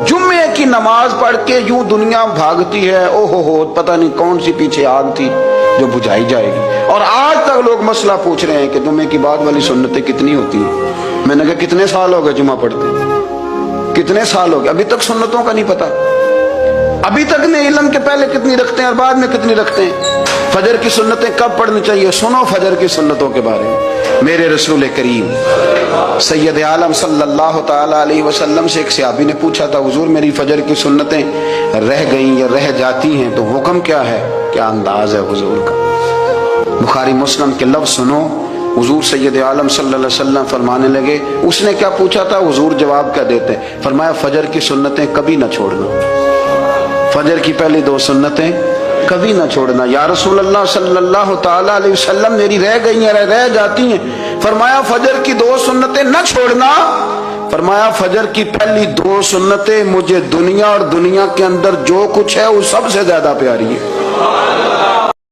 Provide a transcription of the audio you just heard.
जुम्मे की नमाज पढ़ के यूं दुनिया भागती है, ओहो हो, पता नहीं कौन सी पीछे आग थी जो बुझाई जाएगी। और आज तक लोग मसला पूछ रहे हैं कि जुम्मे की बाद वाली सुन्नतें कितनी होती हैं। मैंने कहा कितने साल हो गए जुम्मा पढ़ते, कितने साल हो गए, अभी तक सुन्नतों का नहीं पता। अभी तक ने इल्म के पहले कितनी रखते हैं और बाद में कितनी रखते हैं। फजर की सुन्नतें कब पढ़नी चाहिए, सुनो फजर की सुन्नतों के बारे में। मेरे रसूल करीम सैयद आलम सल्लल्लाहु ताला अलैहि वसल्लम से एक सहाबी ने पूछा था, हुजूर मेरी फजर की सुन्नतें रह गईं या रह जाती हैं तो हुक्म क्या है, क्या अंदाज है हुजूर का। बुखारी मुस्लिम के लफ्ज़ सुनो, हुजूर सैयद आलम सल्लल्लाहु अलैहि वसल्लम फरमाने लगे, उसने क्या पूछा था, हुजूर जवाब क्या देते, फरमाया फजर की सुन्नतें कभी ना छोड़ना, फजर की पहली 2 सुन्नतें कभी ना छोड़ना। या रसूल अल्लाह सल्लल्लाहु ताला अलैहि वसल्लम मेरी रह गई हैं, रह जाती हैं। फरमाया फजर की 2 सुन्नतें न छोड़ना, फरमाया फजर की पहली 2 सुन्नतें मुझे दुनिया और दुनिया के अंदर जो कुछ है वो सबसे ज्यादा प्यारी है।